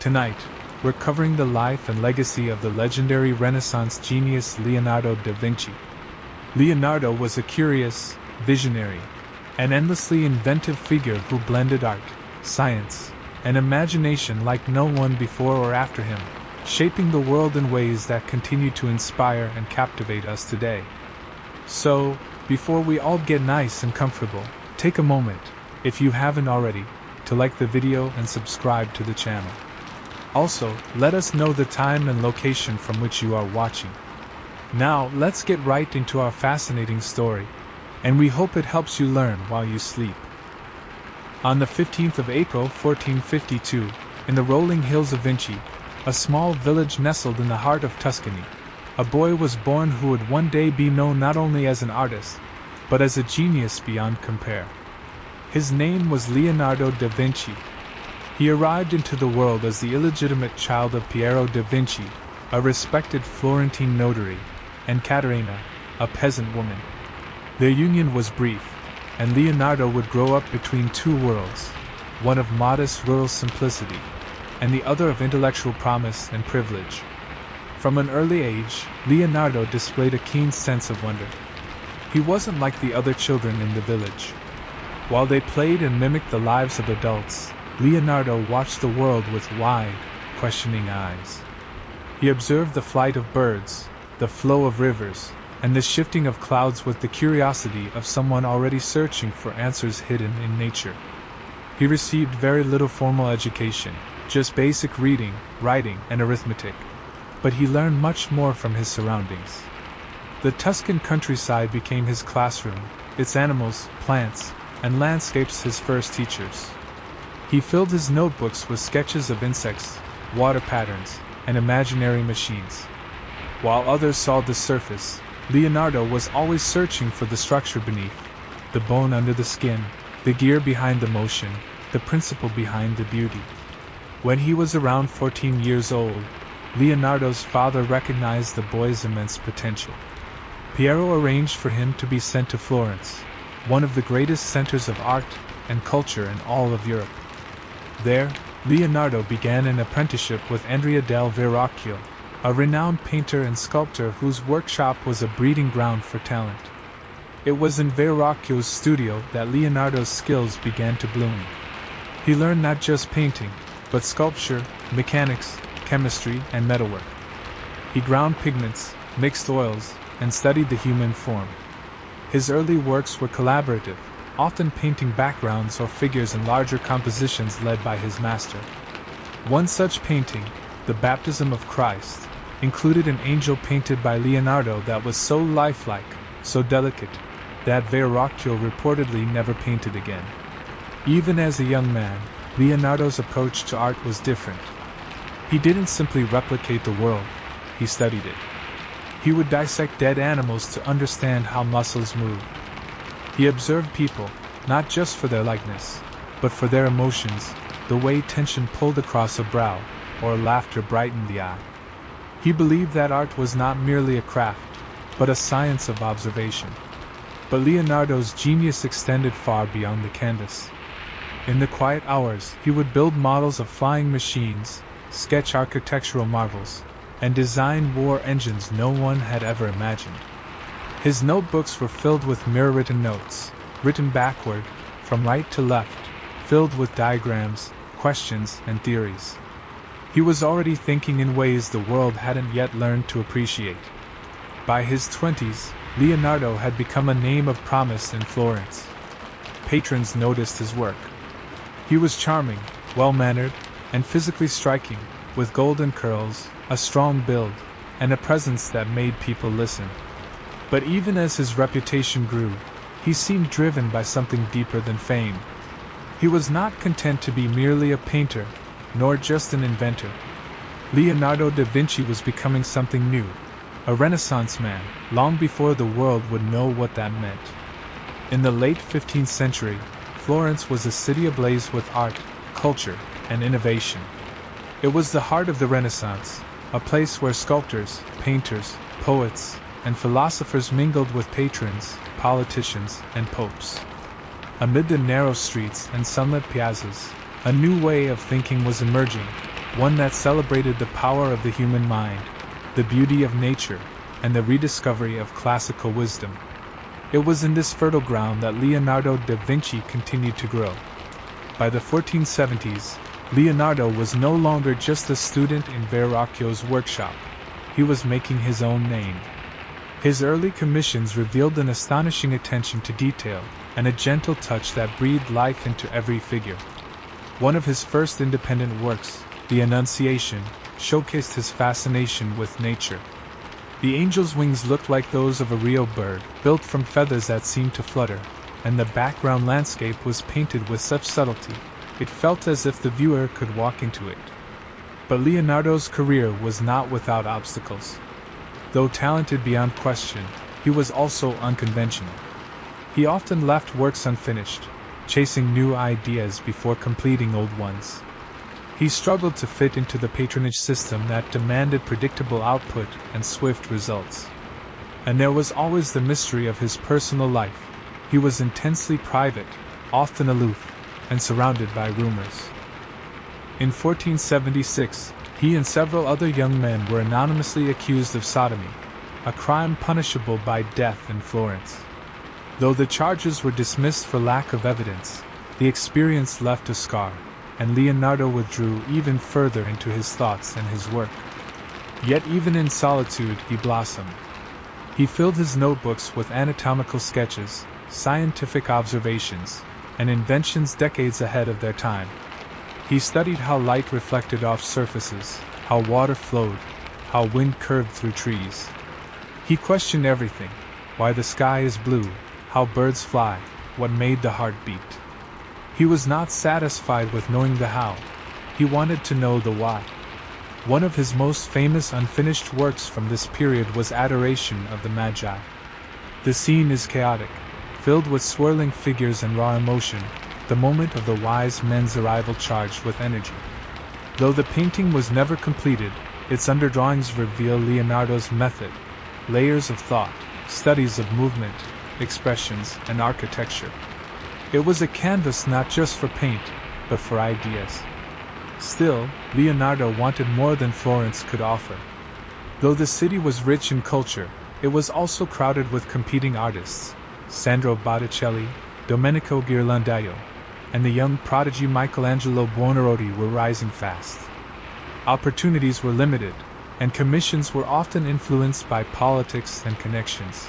Tonight, we're covering the life and legacy of the legendary Renaissance genius Leonardo da Vinci. Leonardo was a curious, visionary, and endlessly inventive figure who blended art, science, and imagination like no one before or after him, shaping the world in ways that continue to inspire and captivate us today. So, before we all get nice and comfortable, take a moment, if you haven't already, to like the video and subscribe to the channel. Also, let us know the time and location from which you are watching. Now, let's get right into our fascinating story, and we hope it helps you learn while you sleep. On the 15th of April 1452, in the rolling hills of Vinci, a small village nestled in the heart of Tuscany, a boy was born who would one day be known not only as an artist, but as a genius beyond compare. His name was Leonardo da Vinci. He arrived into the world as the illegitimate child of Piero da Vinci, a respected Florentine notary, and Caterina, a peasant woman. Their union was brief, and Leonardo would grow up between two worlds, one of modest rural simplicity, and the other of intellectual promise and privilege. From an early age, Leonardo displayed a keen sense of wonder. He wasn't like the other children in the village. While they played and mimicked the lives of adults, Leonardo watched the world with wide, questioning eyes. He observed the flight of birds, the flow of rivers, and the shifting of clouds with the curiosity of someone already searching for answers hidden in nature. He received very little formal education, just basic reading, writing, and arithmetic. But he learned much more from his surroundings. The Tuscan countryside became his classroom, its animals, plants, and landscapes his first teachers. He filled his notebooks with sketches of insects, water patterns, and imaginary machines. While others saw the surface, Leonardo was always searching for the structure beneath, the bone under the skin, the gear behind the motion, the principle behind the beauty. When he was around 14 years old, Leonardo's father recognized the boy's immense potential. Piero arranged for him to be sent to Florence, one of the greatest centers of art and culture in all of Europe. There, Leonardo began an apprenticeship with Andrea del Verrocchio, a renowned painter and sculptor whose workshop was a breeding ground for talent. It was in Verrocchio's studio that Leonardo's skills began to bloom. He learned not just painting, but sculpture, mechanics, chemistry, and metalwork. He ground pigments, mixed oils, and studied the human form. His early works were collaborative, often painting backgrounds or figures in larger compositions led by his master. One such painting, The Baptism of Christ, included an angel painted by Leonardo that was so lifelike, so delicate, that Verrocchio reportedly never painted again. Even as a young man, Leonardo's approach to art was different. He didn't simply replicate the world, he studied it. He would dissect dead animals to understand how muscles moved. He observed people, not just for their likeness, but for their emotions, the way tension pulled across a brow, or laughter brightened the eye. He believed that art was not merely a craft, but a science of observation. But Leonardo's genius extended far beyond the canvas. In the quiet hours, he would build models of flying machines, sketch architectural marvels, and design war engines no one had ever imagined. His notebooks were filled with mirror-written notes, written backward, from right to left, filled with diagrams, questions, and theories. He was already thinking in ways the world hadn't yet learned to appreciate. By his 20s, Leonardo had become a name of promise in Florence. Patrons noticed his work. He was charming, well-mannered, and physically striking, with golden curls, a strong build, and a presence that made people listen. But even as his reputation grew, he seemed driven by something deeper than fame. He was not content to be merely a painter, nor just an inventor. Leonardo da Vinci was becoming something new, a Renaissance man, long before the world would know what that meant. In the late 15th century, Florence was a city ablaze with art, culture, and innovation. It was the heart of the Renaissance, a place where sculptors, painters, poets, and philosophers mingled with patrons, politicians, and popes. Amid the narrow streets and sunlit piazzas, a new way of thinking was emerging, one that celebrated the power of the human mind, the beauty of nature, and the rediscovery of classical wisdom. It was in this fertile ground that Leonardo da Vinci continued to grow. By the 1470s, Leonardo was no longer just a student in Verrocchio's workshop. He was making his own name. His early commissions revealed an astonishing attention to detail and a gentle touch that breathed life into every figure. One of his first independent works, The Annunciation, showcased his fascination with nature. The angel's wings looked like those of a real bird, built from feathers that seemed to flutter, and the background landscape was painted with such subtlety, it felt as if the viewer could walk into it. But Leonardo's career was not without obstacles. Though talented beyond question, he was also unconventional. He often left works unfinished, chasing new ideas before completing old ones. He struggled to fit into the patronage system that demanded predictable output and swift results. And there was always the mystery of his personal life. He was intensely private, often aloof, and surrounded by rumors. In 1476, he and several other young men were anonymously accused of sodomy, a crime punishable by death in Florence. Though the charges were dismissed for lack of evidence, the experience left a scar, and Leonardo withdrew even further into his thoughts and his work. Yet even in solitude he blossomed. He filled his notebooks with anatomical sketches, scientific observations, and inventions decades ahead of their time. He studied how light reflected off surfaces, how water flowed, how wind curved through trees. He questioned everything: why the sky is blue, how birds fly, what made the heart beat. He was not satisfied with knowing the how. He wanted to know the why. One of his most famous unfinished works from this period was Adoration of the Magi. The scene is chaotic, filled with swirling figures and raw emotion, the moment of the wise men's arrival charged with energy. Though the painting was never completed, its underdrawings reveal Leonardo's method: layers of thought, studies of movement, expressions, and architecture. It was a canvas not just for paint, but for ideas. Still, Leonardo wanted more than Florence could offer. Though the city was rich in culture, it was also crowded with competing artists. Sandro Botticelli, Domenico Ghirlandaio, and the young prodigy Michelangelo Buonarroti were rising fast. Opportunities were limited, and commissions were often influenced by politics and connections.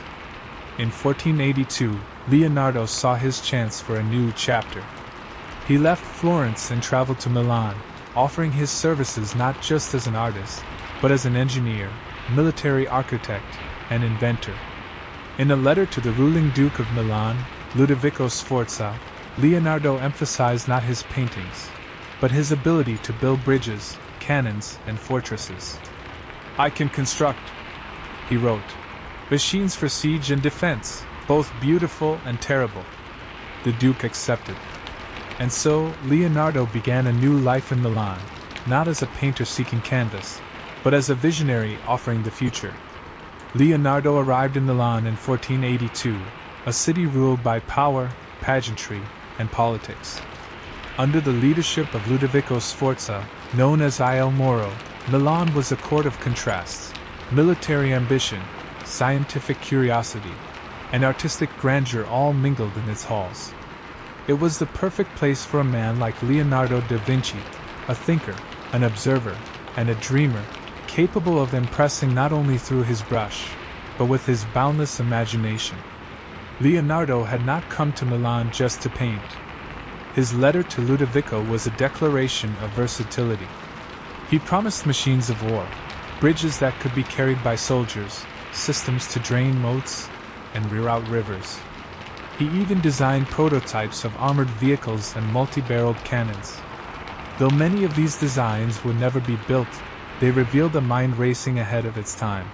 In 1482, Leonardo saw his chance for a new chapter. He left Florence and traveled to Milan, offering his services not just as an artist, but as an engineer, military architect, and inventor. In a letter to the ruling Duke of Milan, Ludovico Sforza, Leonardo emphasized not his paintings, but his ability to build bridges, cannons, and fortresses. "I can construct," he wrote, "machines for siege and defense, both beautiful and terrible." The Duke accepted. And so, Leonardo began a new life in Milan, not as a painter seeking canvas, but as a visionary offering the future. Leonardo arrived in Milan in 1482, a city ruled by power, pageantry, and politics. Under the leadership of Ludovico Sforza, known as Il Moro, Milan was a court of contrasts: military ambition, scientific curiosity, and artistic grandeur all mingled in its halls. It was the perfect place for a man like Leonardo da Vinci, a thinker, an observer, and a dreamer, capable of impressing not only through his brush, but with his boundless imagination. Leonardo had not come to Milan just to paint. His letter to Ludovico was a declaration of versatility. He promised machines of war, bridges that could be carried by soldiers, systems to drain moats and reroute rivers. He even designed prototypes of armored vehicles and multi-barreled cannons. Though many of these designs would never be built, they revealed a mind racing ahead of its time.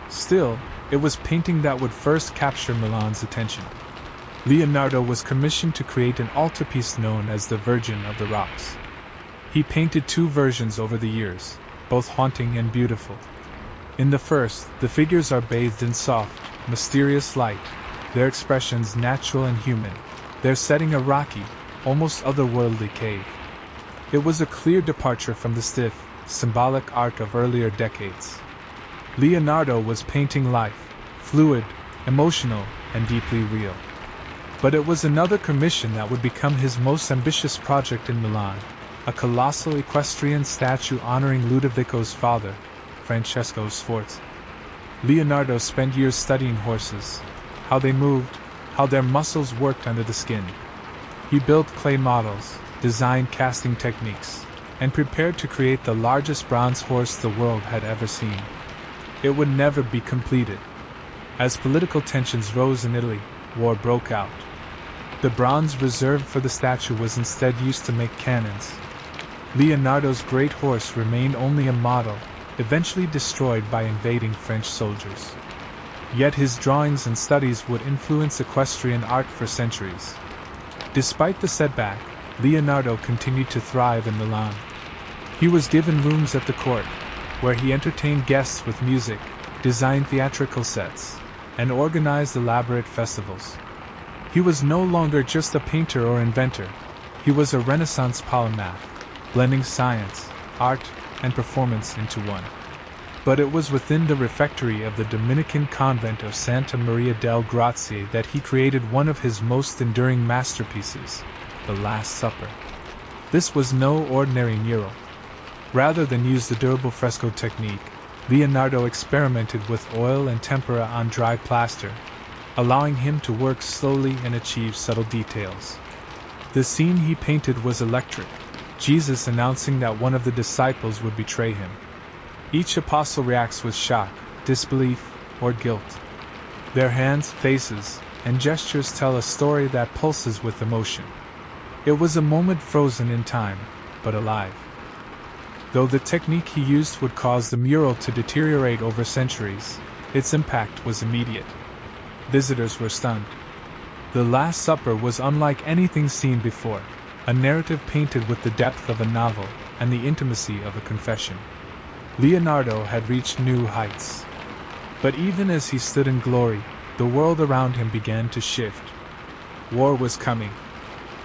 Still, it was painting that would first capture Milan's attention. Leonardo was commissioned to create an altarpiece known as the Virgin of the Rocks. He painted two versions over the years, both haunting and beautiful. In the first, the figures are bathed in soft, mysterious light, their expressions natural and human, their setting a rocky, almost otherworldly cave. It was a clear departure from the stiff, symbolic art of earlier decades. Leonardo was painting life, fluid, emotional, and deeply real. But it was another commission that would become his most ambitious project in Milan, a colossal equestrian statue honoring Ludovico's father, Francesco Sforza. Leonardo spent years studying horses, how they moved, how their muscles worked under the skin. He built clay models, designed casting techniques, and prepared to create the largest bronze horse the world had ever seen. It would never be completed. As political tensions rose in Italy, war broke out. The bronze reserved for the statue was instead used to make cannons. Leonardo's great horse remained only a model, eventually destroyed by invading French soldiers. Yet his drawings and studies would influence equestrian art for centuries. Despite the setback, Leonardo continued to thrive in Milan. He was given rooms at the court, where he entertained guests with music, designed theatrical sets, and organized elaborate festivals. He was no longer just a painter or inventor, he was a Renaissance polymath, blending science, art, and performance into one. But it was within the refectory of the Dominican convent of Santa Maria del Grazie that he created one of his most enduring masterpieces, The Last Supper. This was no ordinary mural. Rather than use the durable fresco technique, Leonardo experimented with oil and tempera on dry plaster, allowing him to work slowly and achieve subtle details. The scene he painted was electric, Jesus announcing that one of the disciples would betray him. Each apostle reacts with shock, disbelief, or guilt. Their hands, faces, and gestures tell a story that pulses with emotion. It was a moment frozen in time, but alive. Though the technique he used would cause the mural to deteriorate over centuries, its impact was immediate. Visitors were stunned. The Last Supper was unlike anything seen before, a narrative painted with the depth of a novel and the intimacy of a confession. Leonardo had reached new heights. But even as he stood in glory, the world around him began to shift. War was coming,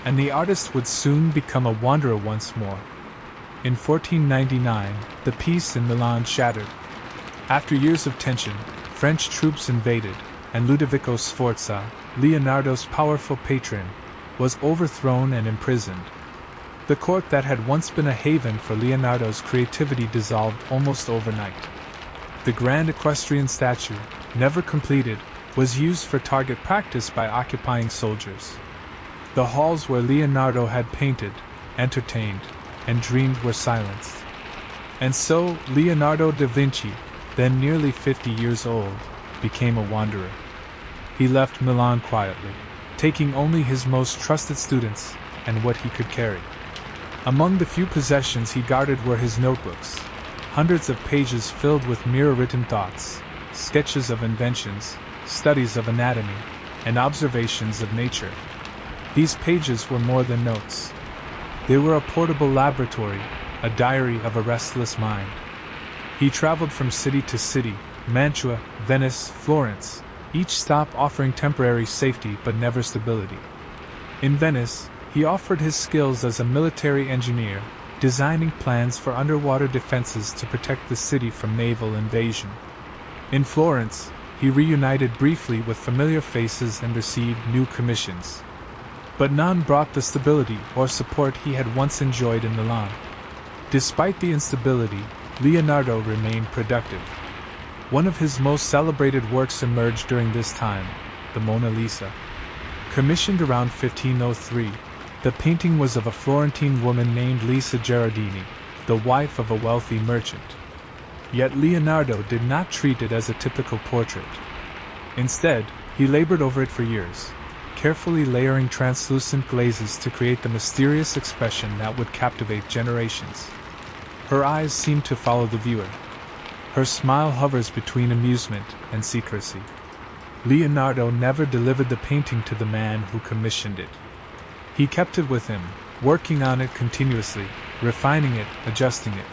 and the artist would soon become a wanderer once more. In 1499, the peace in Milan shattered. After years of tension, French troops invaded, and Ludovico Sforza, Leonardo's powerful patron, was overthrown and imprisoned. The court that had once been a haven for Leonardo's creativity dissolved almost overnight. The grand equestrian statue, never completed, was used for target practice by occupying soldiers. The halls where Leonardo had painted, entertained, and dreamed were silenced. And so, Leonardo da Vinci, then nearly 50 years old, became a wanderer. He left Milan quietly, taking only his most trusted students and what he could carry. Among the few possessions he guarded were his notebooks, hundreds of pages filled with mirror-written thoughts, sketches of inventions, studies of anatomy, and observations of nature. These pages were more than notes. They were a portable laboratory, a diary of a restless mind. He traveled from city to city, Mantua, Venice, Florence, each stop offering temporary safety but never stability. In Venice, he offered his skills as a military engineer, designing plans for underwater defenses to protect the city from naval invasion. In Florence, he reunited briefly with familiar faces and received new commissions. But none brought the stability or support he had once enjoyed in Milan. Despite the instability, Leonardo remained productive. One of his most celebrated works emerged during this time, the Mona Lisa. Commissioned around 1503, the painting was of a Florentine woman named Lisa Gherardini, the wife of a wealthy merchant. Yet Leonardo did not treat it as a typical portrait. Instead, he labored over it for years, carefully layering translucent glazes to create the mysterious expression that would captivate generations. Her eyes seem to follow the viewer. Her smile hovers between amusement and secrecy. Leonardo never delivered the painting to the man who commissioned it. He kept it with him, working on it continuously, refining it, adjusting it.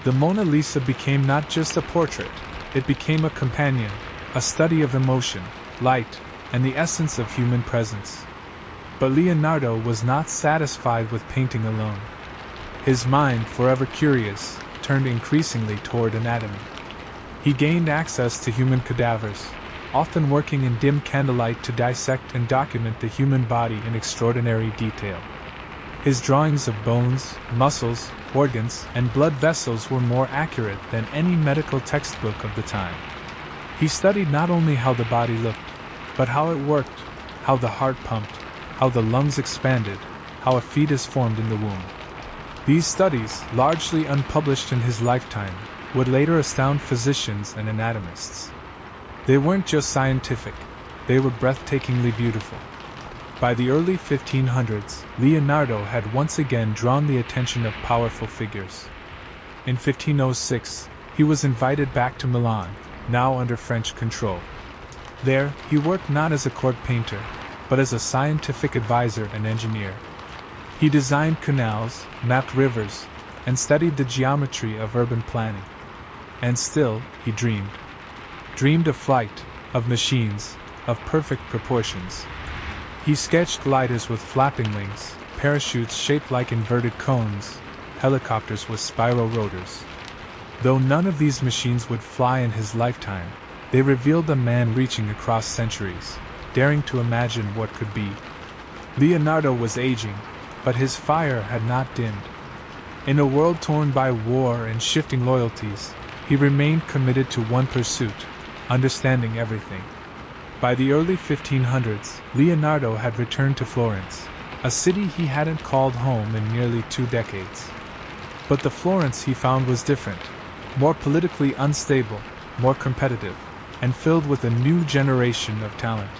The Mona Lisa became not just a portrait, it became a companion, a study of emotion, light, and the essence of human presence. But Leonardo was not satisfied with painting alone. His mind, forever curious, turned increasingly toward anatomy. He gained access to human cadavers, often working in dim candlelight to dissect and document the human body in extraordinary detail. His drawings of bones, muscles, organs, and blood vessels were more accurate than any medical textbook of the time. He studied not only how the body looked, but how it worked, how the heart pumped, how the lungs expanded, how a fetus formed in the womb. These studies, largely unpublished in his lifetime, would later astound physicians and anatomists. They weren't just scientific, they were breathtakingly beautiful. By the early 1500s, Leonardo had once again drawn the attention of powerful figures. In 1506, he was invited back to Milan, now under French control. There, he worked not as a court painter, but as a scientific advisor and engineer. He designed canals, mapped rivers, and studied the geometry of urban planning. And still, he dreamed. Dreamed of flight, of machines, of perfect proportions. He sketched gliders with flapping wings, parachutes shaped like inverted cones, helicopters with spiral rotors. Though none of these machines would fly in his lifetime, they revealed a man reaching across centuries, daring to imagine what could be. Leonardo was aging, but his fire had not dimmed. In a world torn by war and shifting loyalties, he remained committed to one pursuit: understanding everything. By the early 1500s, Leonardo had returned to Florence, a city he hadn't called home in nearly 2 decades. But the Florence he found was different, more politically unstable, more competitive, and filled with a new generation of talent.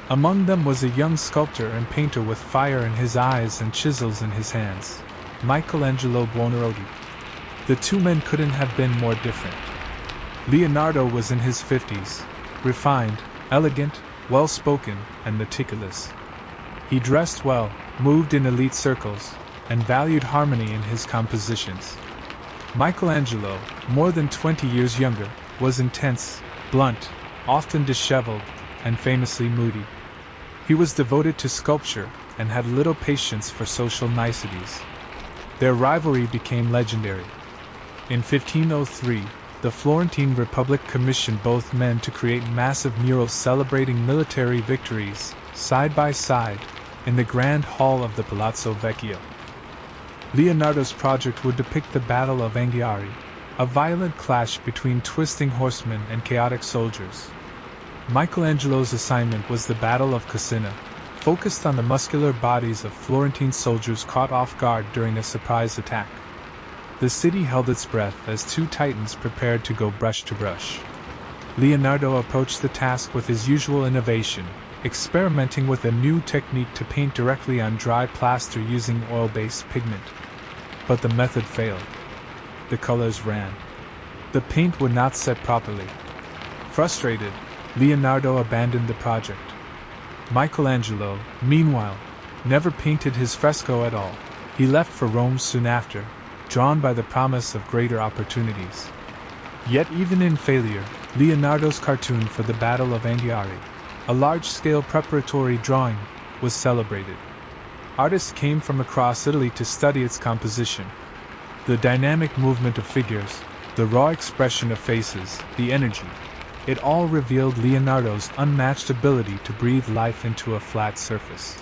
Among them was a young sculptor and painter with fire in his eyes and chisels in his hands, Michelangelo Buonarroti. The two men couldn't have been more different. Leonardo was in his 50s, refined, elegant, well-spoken, and meticulous. He dressed well, moved in elite circles, and valued harmony in his compositions. Michelangelo, more than 20 years younger, was intense, blunt, often disheveled, and famously moody. He was devoted to sculpture and had little patience for social niceties. Their rivalry became legendary. In 1503, the Florentine Republic commissioned both men to create massive murals celebrating military victories, side by side, in the Grand Hall of the Palazzo Vecchio. Leonardo's project would depict the Battle of Anghiari, a violent clash between twisting horsemen and chaotic soldiers. Michelangelo's assignment was the Battle of Cassina, focused on the muscular bodies of Florentine soldiers caught off guard during a surprise attack. The city held its breath as two titans prepared to go brush to brush. Leonardo approached the task with his usual innovation, experimenting with a new technique to paint directly on dry plaster using oil-based pigment. But the method failed. The colors ran. The paint would not set properly. Frustrated, Leonardo abandoned the project. Michelangelo, meanwhile, never painted his fresco at all. He left for Rome soon after, drawn by the promise of greater opportunities. Yet even in failure, Leonardo's cartoon for the Battle of Anghiari, a large-scale preparatory drawing, was celebrated. Artists came from across Italy to study its composition. The dynamic movement of figures, the raw expression of faces, the energy, it all revealed Leonardo's unmatched ability to breathe life into a flat surface.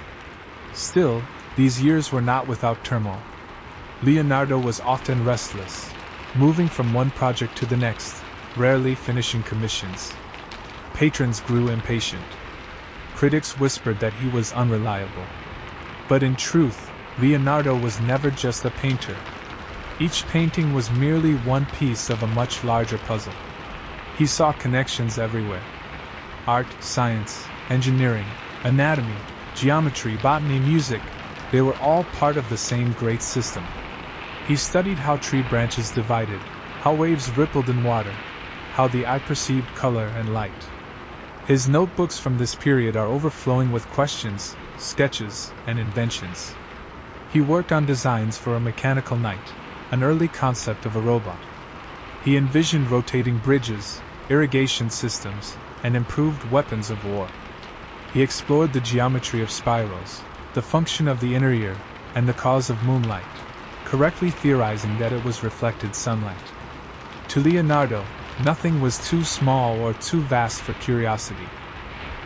Still, these years were not without turmoil. Leonardo was often restless, moving from one project to the next, rarely finishing commissions. Patrons grew impatient. Critics whispered that he was unreliable. But in truth, Leonardo was never just a painter. Each painting was merely one piece of a much larger puzzle. He saw connections everywhere. Art, science, engineering, anatomy, geometry, botany, music, they were all part of the same great system. He studied how tree branches divided, how waves rippled in water, how the eye perceived color and light. His notebooks from this period are overflowing with questions, sketches, and inventions. He worked on designs for a mechanical knight, an early concept of a robot. He envisioned rotating bridges, irrigation systems, and improved weapons of war. He explored the geometry of spirals, the function of the inner ear, and the cause of moonlight. correctly theorizing that it was reflected sunlight. To Leonardo, nothing was too small or too vast for curiosity.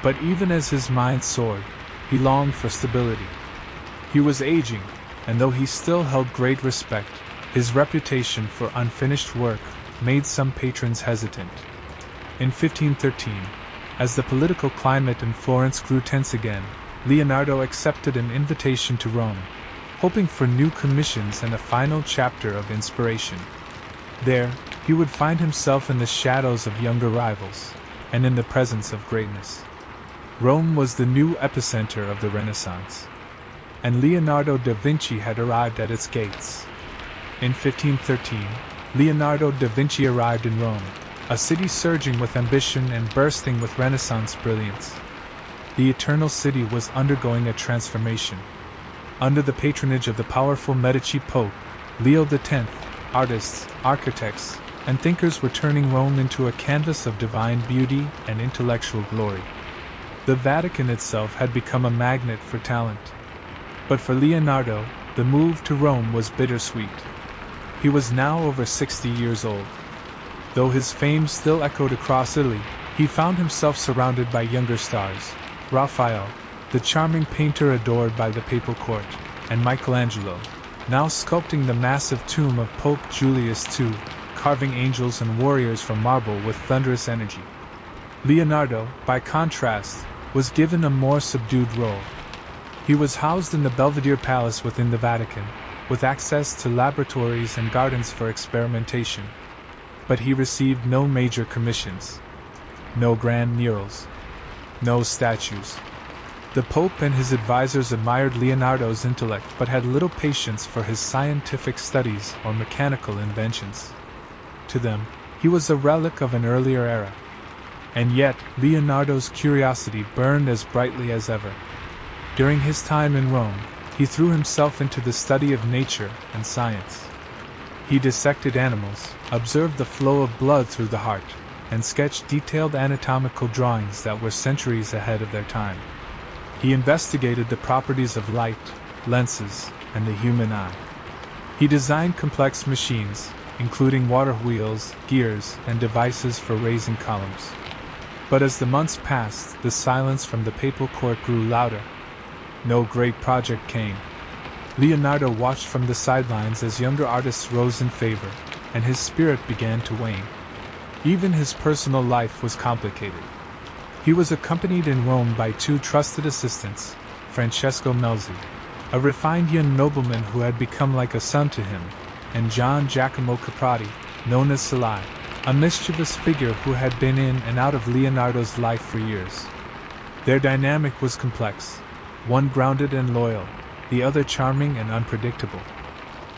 But even as his mind soared, he longed for stability. He was aging, and though he still held great respect, his reputation for unfinished work made some patrons hesitant. In 1513, as the political climate in Florence grew tense again, Leonardo accepted an invitation to Rome, hoping for new commissions and a final chapter of inspiration. There, he would find himself in the shadows of younger rivals, and in the presence of greatness. Rome was the new epicenter of the Renaissance, and Leonardo da Vinci had arrived at its gates. In 1513, Leonardo da Vinci arrived in Rome, a city surging with ambition and bursting with Renaissance brilliance. The Eternal City was undergoing a transformation. Under the patronage of the powerful Medici Pope, Leo X, artists, architects, and thinkers were turning Rome into a canvas of divine beauty and intellectual glory. The Vatican itself had become a magnet for talent. But for Leonardo, the move to Rome was bittersweet. He was now over 60 years old. Though his fame still echoed across Italy, he found himself surrounded by younger stars: Raphael, the charming painter adored by the papal court, and Michelangelo, now sculpting the massive tomb of Pope Julius II, carving angels and warriors from marble with thunderous energy. Leonardo, by contrast, was given a more subdued role. He was housed in the Belvedere Palace within the Vatican, with access to laboratories and gardens for experimentation. But he received no major commissions, no grand murals, no statues. The Pope and his advisors admired Leonardo's intellect but had little patience for his scientific studies or mechanical inventions. To them, he was a relic of an earlier era. And yet, Leonardo's curiosity burned as brightly as ever. During his time in Rome, he threw himself into the study of nature and science. He dissected animals, observed the flow of blood through the heart, and sketched detailed anatomical drawings that were centuries ahead of their time. He investigated the properties of light, lenses, and the human eye. He designed complex machines, including water wheels, gears, and devices for raising columns. But as the months passed, the silence from the papal court grew louder. No great project came. Leonardo watched from the sidelines as younger artists rose in favor, and his spirit began to wane. Even his personal life was complicated. He was accompanied in Rome by two trusted assistants, Francesco Melzi, a refined young nobleman who had become like a son to him, and Gian Giacomo Caprati, known as Salai, a mischievous figure who had been in and out of Leonardo's life for years. Their dynamic was complex, one grounded and loyal, the other charming and unpredictable.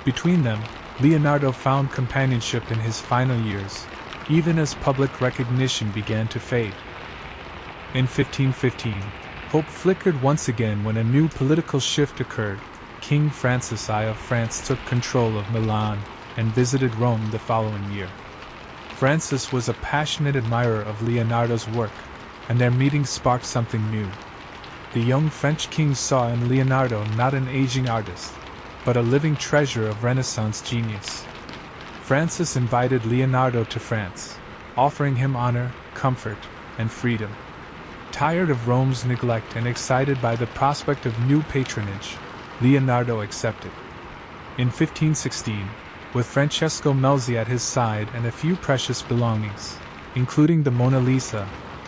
Between them, Leonardo found companionship in his final years, even as public recognition began to fade. In 1515, hope flickered once again when a new political shift occurred. King Francis I of France took control of Milan and visited Rome the following year. Francis was a passionate admirer of Leonardo's work, and their meeting sparked something new. The young French king saw in Leonardo not an aging artist, but a living treasure of Renaissance genius. Francis invited Leonardo to France, offering him honor, comfort, and freedom. Tired of Rome's neglect and excited by the prospect of new patronage, Leonardo accepted. In 1516, with Francesco Melzi at his side and a few precious belongings, including the Mona Lisa,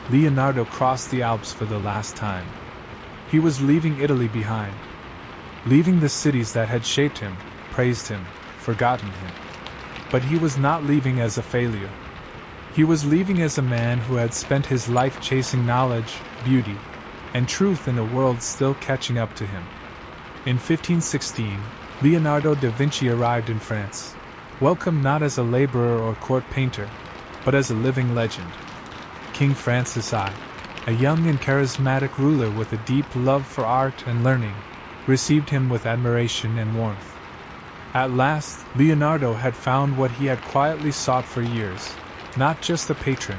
Leonardo crossed the Alps for the last time. He was leaving Italy behind, leaving the cities that had shaped him, praised him, forgotten him. But he was not leaving as a failure. He was leaving as a man who had spent his life chasing knowledge, beauty, and truth in a world still catching up to him. In 1516, Leonardo da Vinci arrived in France, welcomed not as a laborer or court painter, but as a living legend. King Francis I, a young and charismatic ruler with a deep love for art and learning, received him with admiration and warmth. At last, Leonardo had found what he had quietly sought for years, not just a patron,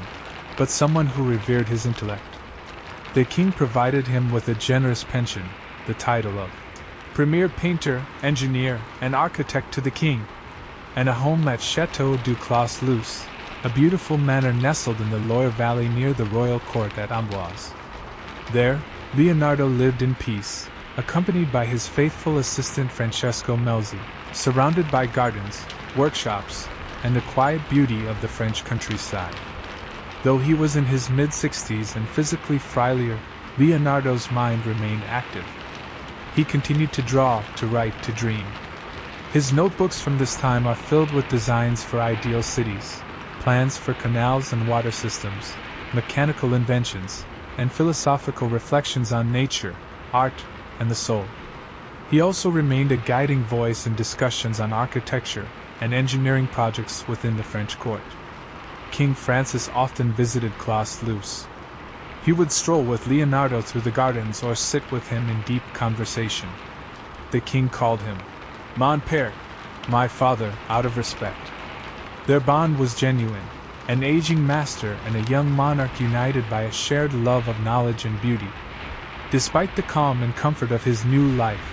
but someone who revered his intellect. The king provided him with a generous pension, the title of premier painter, engineer, and architect to the king, and a home at Château du Clos-Luce, a beautiful manor nestled in the Loire Valley near the royal court at Amboise. There, Leonardo lived in peace, accompanied by his faithful assistant Francesco Melzi, surrounded by gardens, workshops, and the quiet beauty of the French countryside. Though he was in his mid-60s and physically frailer, Leonardo's mind remained active. He continued to draw, to write, to dream. His notebooks from this time are filled with designs for ideal cities, plans for canals and water systems, mechanical inventions, and philosophical reflections on nature, art, and the soul. He also remained a guiding voice in discussions on architecture and engineering projects within the French court. King Francis often visited Clos-Luce. He would stroll with Leonardo through the gardens or sit with him in deep conversation. The king called him "Mon père," my father, out of respect. Their bond was genuine, an aging master and a young monarch united by a shared love of knowledge and beauty. Despite the calm and comfort of his new life,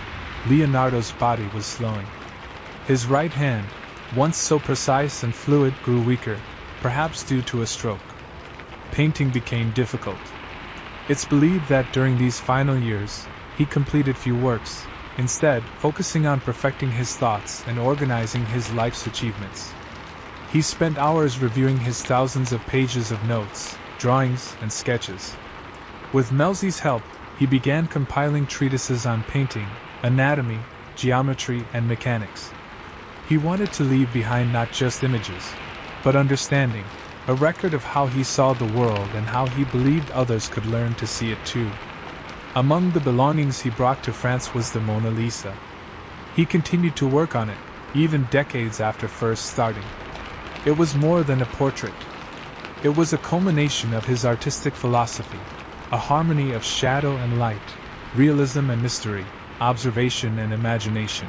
Leonardo's body was slowing. His right hand, once so precise and fluid, grew weaker, perhaps due to a stroke. Painting became difficult. It's believed that during these final years, he completed few works, instead focusing on perfecting his thoughts and organizing his life's achievements. He spent hours reviewing his thousands of pages of notes, drawings, and sketches. With Melzi's help, he began compiling treatises on painting, anatomy, geometry, and mechanics. He wanted to leave behind not just images, but understanding, a record of how he saw the world and how he believed others could learn to see it too. Among the belongings he brought to France was the Mona Lisa. He continued to work on it, even decades after first starting. It was more than a portrait. It was a culmination of his artistic philosophy, a harmony of shadow and light, realism and mystery, observation and imagination.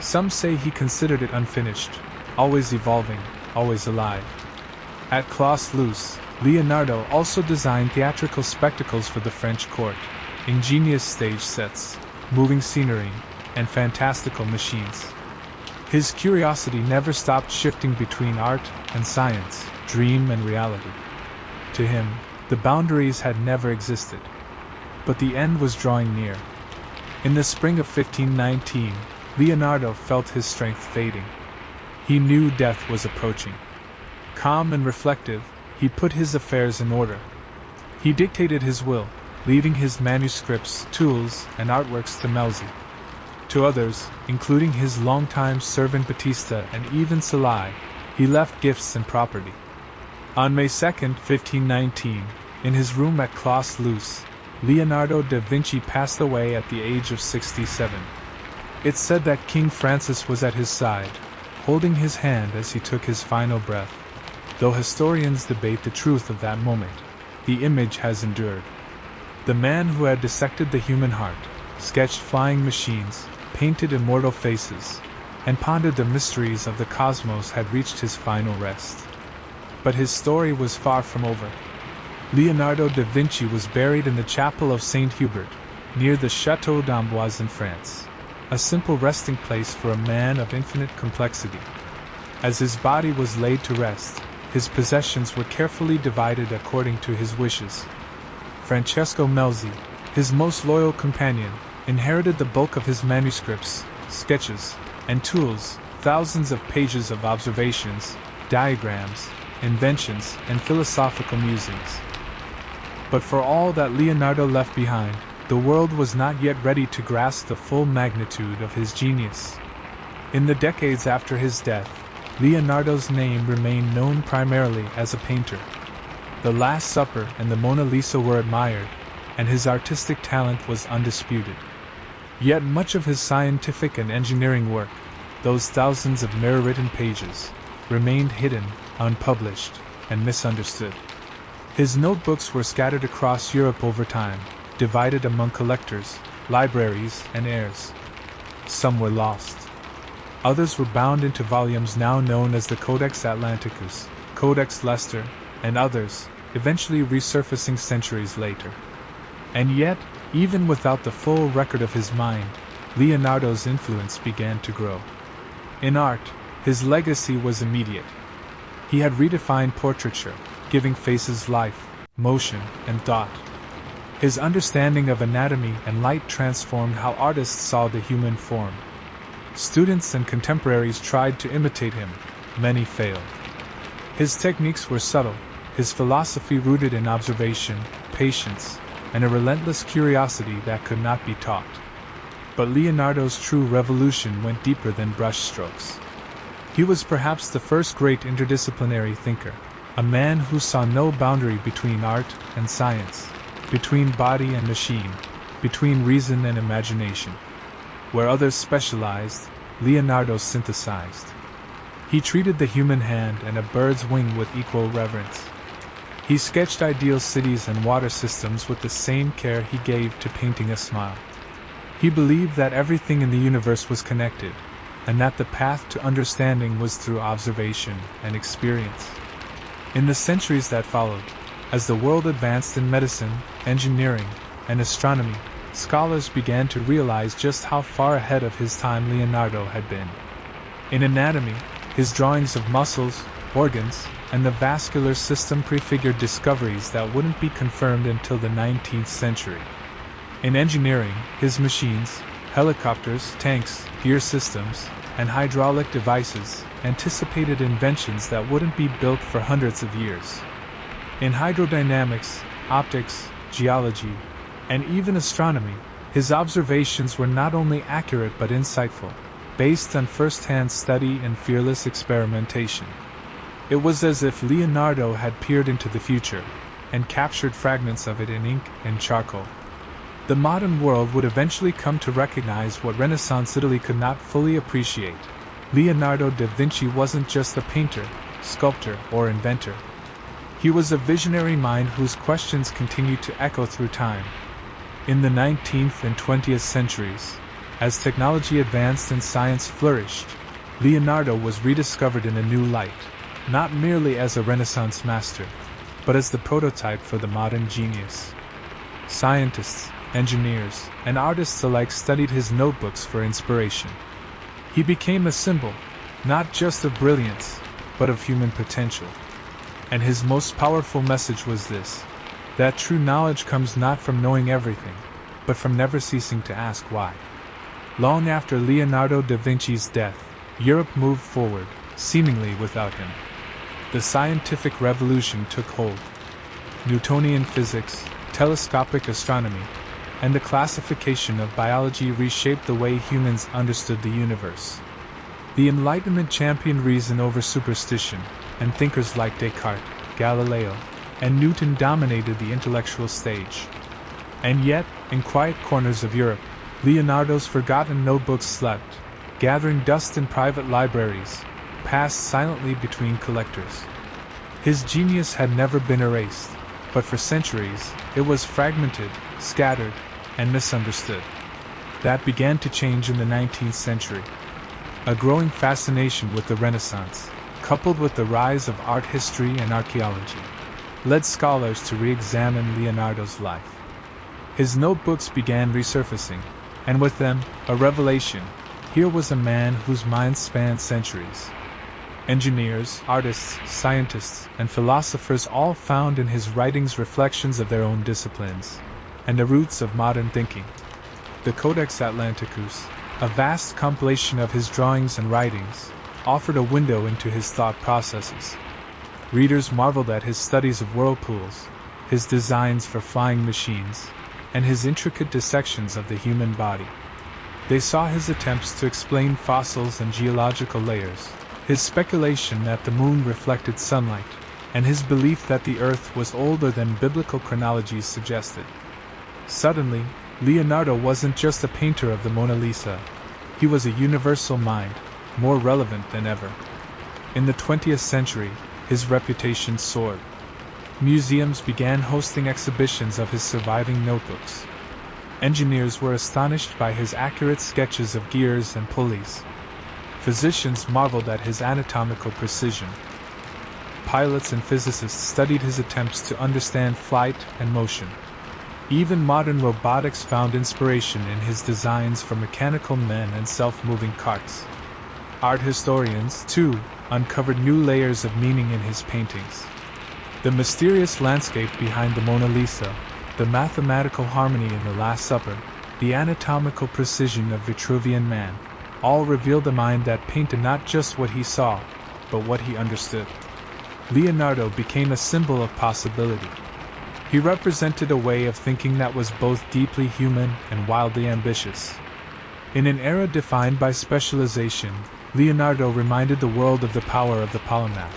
Some say he considered it unfinished, always evolving, always alive. At Clos-Luce, Leonardo also designed theatrical spectacles for the French court, ingenious stage sets, moving scenery, and fantastical machines. His curiosity never stopped shifting between art and science, dream and reality. To him, the boundaries had never existed. But the end was drawing near. In the spring of 1519, Leonardo felt his strength fading. He knew death was approaching. Calm and reflective, he put his affairs in order. He dictated his will, leaving his manuscripts, tools, and artworks to Melzi. To others, including his longtime servant Battista and even Salai, he left gifts and property. On May 2, 1519, in his room at Clos-Luce, Leonardo da Vinci passed away at the age of 67. It's said that King Francis was at his side, holding his hand as he took his final breath. Though historians debate the truth of that moment, the image has endured. The man who had dissected the human heart, sketched flying machines, painted immortal faces, and pondered the mysteries of the cosmos had reached his final rest. But his story was far from over. Leonardo da Vinci was buried in the chapel of Saint Hubert, near the Château d'Amboise in France, a simple resting place for a man of infinite complexity. As his body was laid to rest, his possessions were carefully divided according to his wishes. Francesco Melzi, his most loyal companion, inherited the bulk of his manuscripts, sketches, and tools, thousands of pages of observations, diagrams, inventions, and philosophical musings. But for all that Leonardo left behind, the world was not yet ready to grasp the full magnitude of his genius. In the decades after his death, Leonardo's name remained known primarily as a painter. The Last Supper and the Mona Lisa were admired, and his artistic talent was undisputed. Yet much of his scientific and engineering work, those thousands of mirror-written pages, remained hidden, unpublished, and misunderstood. His notebooks were scattered across Europe over time, divided among collectors, libraries, and heirs. Some were lost. Others were bound into volumes now known as the Codex Atlanticus, Codex Leicester, and others, eventually resurfacing centuries later. And yet, even without the full record of his mind, Leonardo's influence began to grow. In art, his legacy was immediate. He had redefined portraiture, giving faces life, motion, and thought. His understanding of anatomy and light transformed how artists saw the human form. Students and contemporaries tried to imitate him, many failed. His techniques were subtle, his philosophy rooted in observation, patience, and a relentless curiosity that could not be taught. But Leonardo's true revolution went deeper than brushstrokes. He was perhaps the first great interdisciplinary thinker, a man who saw no boundary between art and science, between body and machine, between reason and imagination. Where others specialized, Leonardo synthesized. He treated the human hand and a bird's wing with equal reverence. He sketched ideal cities and water systems with the same care he gave to painting a smile. He believed that everything in the universe was connected, and that the path to understanding was through observation and experience. In the centuries that followed, as the world advanced in medicine, engineering, and astronomy, scholars began to realize just how far ahead of his time Leonardo had been. In anatomy, his drawings of muscles, organs, and the vascular system prefigured discoveries that wouldn't be confirmed until the 19th century. In engineering, his machines, helicopters, tanks, gear systems, and hydraulic devices anticipated inventions that wouldn't be built for hundreds of years. In hydrodynamics, optics, geology, and even astronomy, his observations were not only accurate but insightful, based on first-hand study and fearless experimentation. It was as if Leonardo had peered into the future and captured fragments of it in ink and charcoal. The modern world would eventually come to recognize what Renaissance Italy could not fully appreciate. Leonardo da Vinci wasn't just a painter, sculptor, or inventor. He was a visionary mind whose questions continued to echo through time. In the 19th and 20th centuries, as technology advanced and science flourished, Leonardo was rediscovered in a new light, not merely as a Renaissance master, but as the prototype for the modern genius. Scientists, engineers, and artists alike studied his notebooks for inspiration. He became a symbol, not just of brilliance, but of human potential. And his most powerful message was this: that true knowledge comes not from knowing everything, but from never ceasing to ask why. Long after Leonardo da Vinci's death, Europe moved forward, seemingly without him. The scientific revolution took hold. Newtonian physics, telescopic astronomy, and the classification of biology reshaped the way humans understood the universe. The Enlightenment championed reason over superstition, and thinkers like Descartes, Galileo, and Newton dominated the intellectual stage. And yet, in quiet corners of Europe, Leonardo's forgotten notebooks slept, gathering dust in private libraries, passed silently between collectors. His genius had never been erased, but for centuries, it was fragmented, scattered, and misunderstood. That began to change in the 19th century. A growing fascination with the Renaissance, coupled with the rise of art history and archaeology, led scholars to re-examine Leonardo's life. His notebooks began resurfacing, and with them, a revelation. Here was a man whose mind spanned centuries. Engineers, artists, scientists, and philosophers all found in his writings reflections of their own disciplines, and the roots of modern thinking. The Codex Atlanticus, a vast compilation of his drawings and writings, offered a window into his thought processes. Readers marveled at his studies of whirlpools, his designs for flying machines, and his intricate dissections of the human body. They saw his attempts to explain fossils and geological layers, his speculation that the moon reflected sunlight, and his belief that the Earth was older than biblical chronologies suggested. Suddenly, Leonardo wasn't just a painter of the Mona Lisa. He was a universal mind, more relevant than ever. In the 20th century, his reputation soared. Museums began hosting exhibitions of his surviving notebooks. Engineers were astonished by his accurate sketches of gears and pulleys. Physicians marveled at his anatomical precision. Pilots and physicists studied his attempts to understand flight and motion. Even modern robotics found inspiration in his designs for mechanical men and self-moving carts. Art historians, too, uncovered new layers of meaning in his paintings. The mysterious landscape behind the Mona Lisa, the mathematical harmony in the Last Supper, the anatomical precision of Vitruvian Man, all revealed a mind that painted not just what he saw, but what he understood. Leonardo became a symbol of possibility. He represented a way of thinking that was both deeply human and wildly ambitious. In an era defined by specialization, Leonardo reminded the world of the power of the polymath,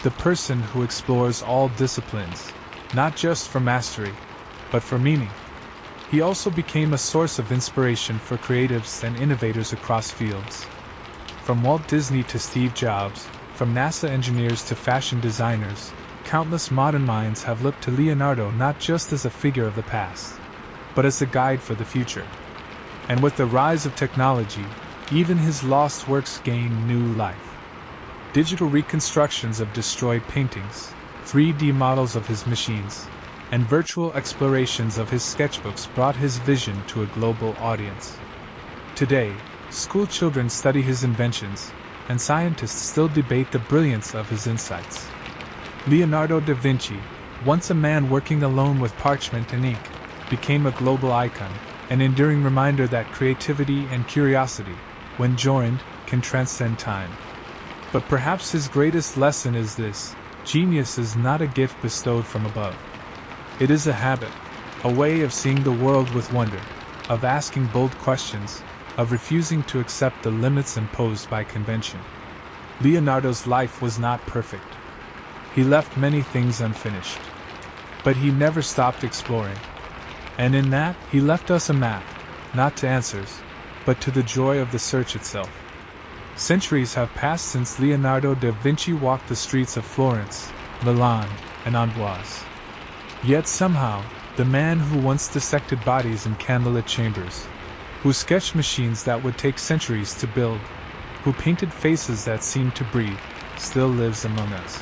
the person who explores all disciplines, not just for mastery, but for meaning. He also became a source of inspiration for creatives and innovators across fields. From Walt Disney to Steve Jobs, from NASA engineers to fashion designers, countless modern minds have looked to Leonardo not just as a figure of the past, but as a guide for the future. And with the rise of technology, even his lost works gain new life. Digital reconstructions of destroyed paintings, 3D models of his machines, and virtual explorations of his sketchbooks brought his vision to a global audience. Today, school children study his inventions, and scientists still debate the brilliance of his insights. Leonardo da Vinci, once a man working alone with parchment and ink, became a global icon, an enduring reminder that creativity and curiosity, when joined, can transcend time. But perhaps his greatest lesson is this: genius is not a gift bestowed from above. It is a habit, a way of seeing the world with wonder, of asking bold questions, of refusing to accept the limits imposed by convention. Leonardo's life was not perfect. He left many things unfinished. But he never stopped exploring. And in that, he left us a map, not to answers, but to the joy of the search itself. Centuries have passed since Leonardo da Vinci walked the streets of Florence, Milan, and Amboise. Yet somehow, the man who once dissected bodies in candlelit chambers, who sketched machines that would take centuries to build, who painted faces that seemed to breathe, still lives among us.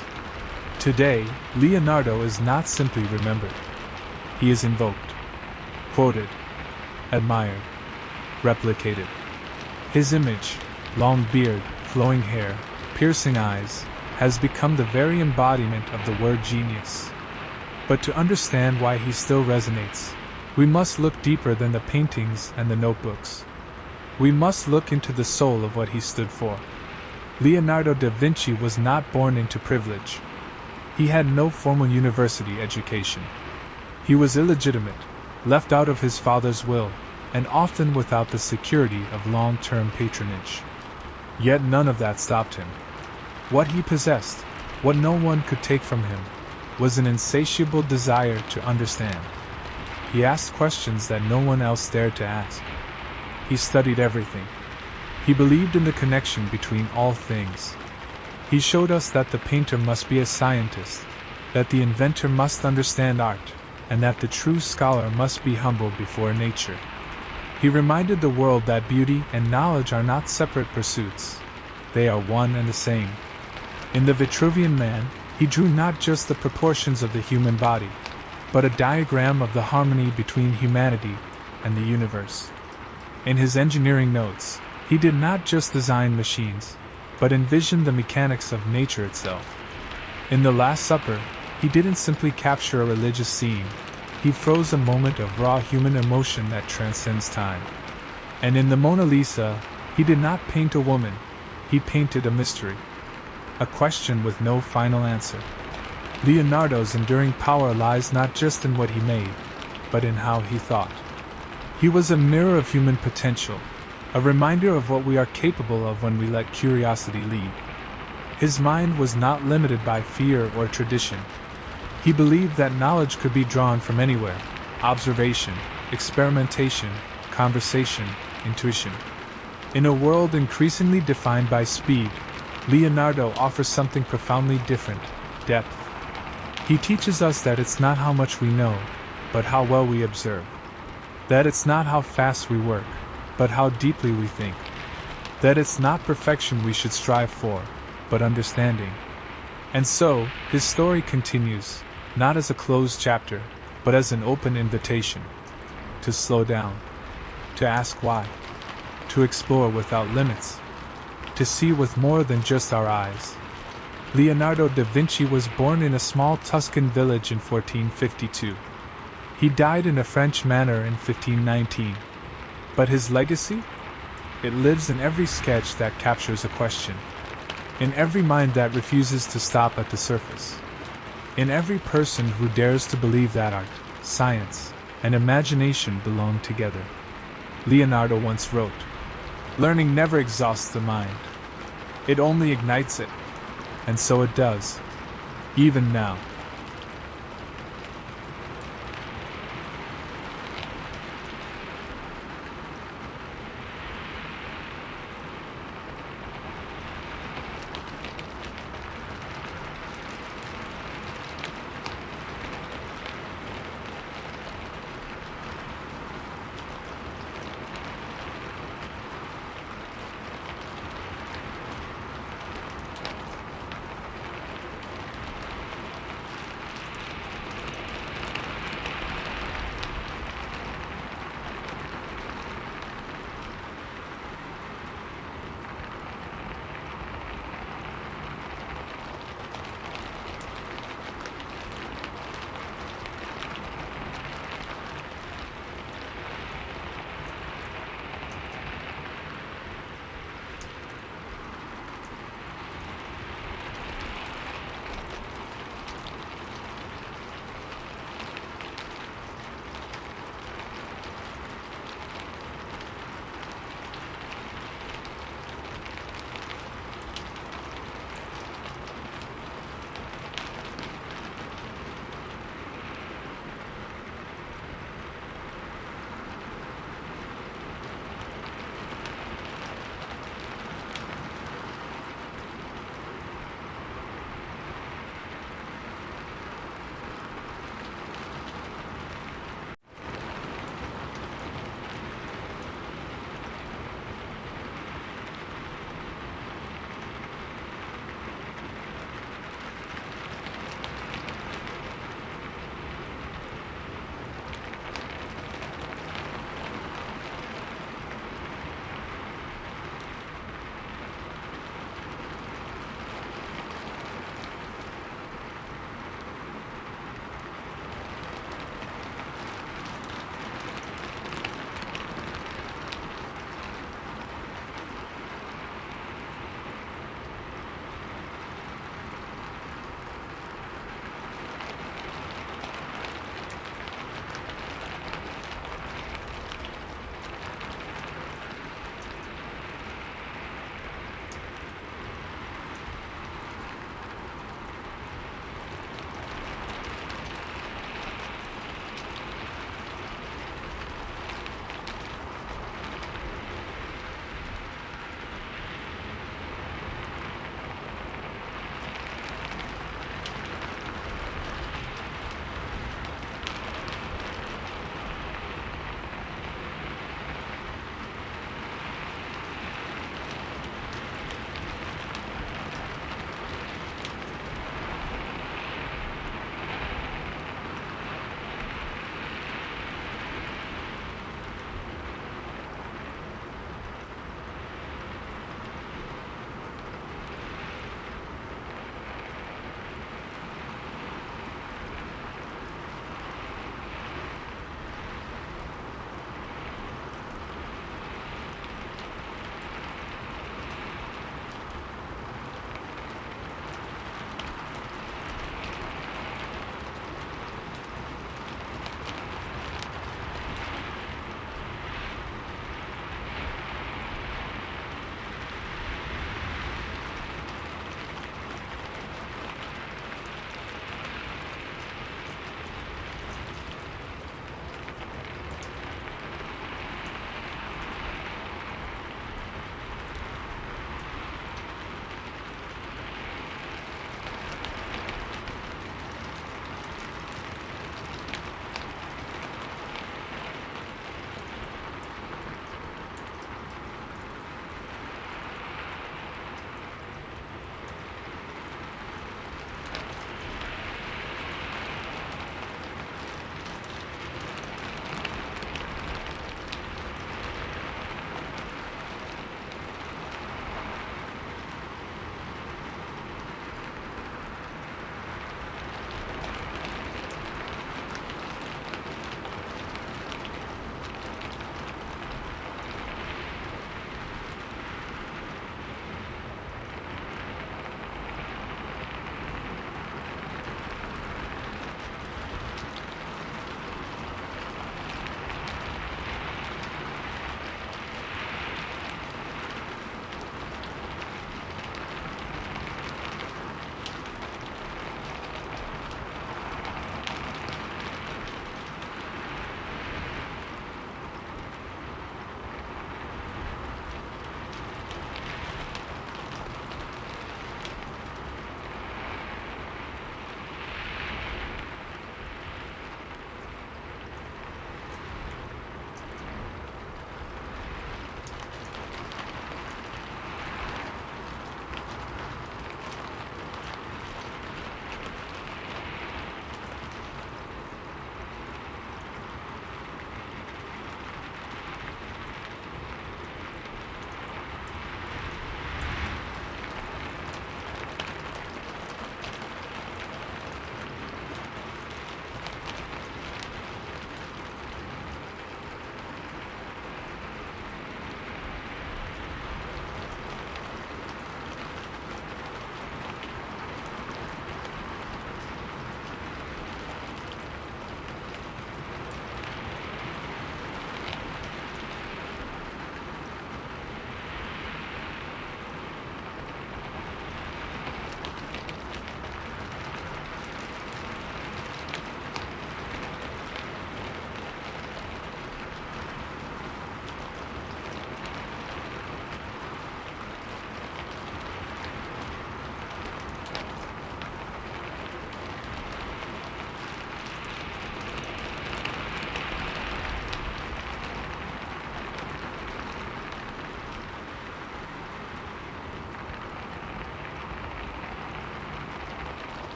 Today, Leonardo is not simply remembered. He is invoked, quoted, admired, replicated. His image, long beard, flowing hair, piercing eyes, has become the very embodiment of the word genius. But to understand why he still resonates, we must look deeper than the paintings and the notebooks. We must look into the soul of what he stood for. Leonardo da Vinci was not born into privilege. He had no formal university education. He was illegitimate, left out of his father's will, and often without the security of long-term patronage. Yet none of that stopped him. What he possessed, what no one could take from him, was an insatiable desire to understand. He asked questions that no one else dared to ask. He studied everything. He believed in the connection between all things. He showed us that the painter must be a scientist, that the inventor must understand art, and that the true scholar must be humble before nature. He reminded the world that beauty and knowledge are not separate pursuits. They are one and the same. In the Vitruvian Man, he drew not just the proportions of the human body, but a diagram of the harmony between humanity and the universe. In his engineering notes, he did not just design machines, but envisioned the mechanics of nature itself. In The Last Supper, he didn't simply capture a religious scene, he froze a moment of raw human emotion that transcends time. And in the Mona Lisa, he did not paint a woman, he painted a mystery. A question with no final answer. Leonardo's enduring power lies not just in what he made, but in how he thought. He was a mirror of human potential, a reminder of what we are capable of when we let curiosity lead. His mind was not limited by fear or tradition. He believed that knowledge could be drawn from anywhere: observation, experimentation, conversation, intuition. In a world increasingly defined by speed, Leonardo offers something profoundly different: depth. He teaches us that it's not how much we know, but how well we observe. That it's not how fast we work, but how deeply we think. That it's not perfection we should strive for, but understanding. And so, his story continues, not as a closed chapter, but as an open invitation to slow down, to ask why, to explore without limits, to see with more than just our eyes. Leonardo da Vinci was born in a small Tuscan village in 1452. He died in a French manor in 1519. But his legacy? It lives in every sketch that captures a question, in every mind that refuses to stop at the surface, in every person who dares to believe that art, science, and imagination belong together. Leonardo once wrote, "Learning never exhausts the mind. It only ignites it." And so it does. Even now.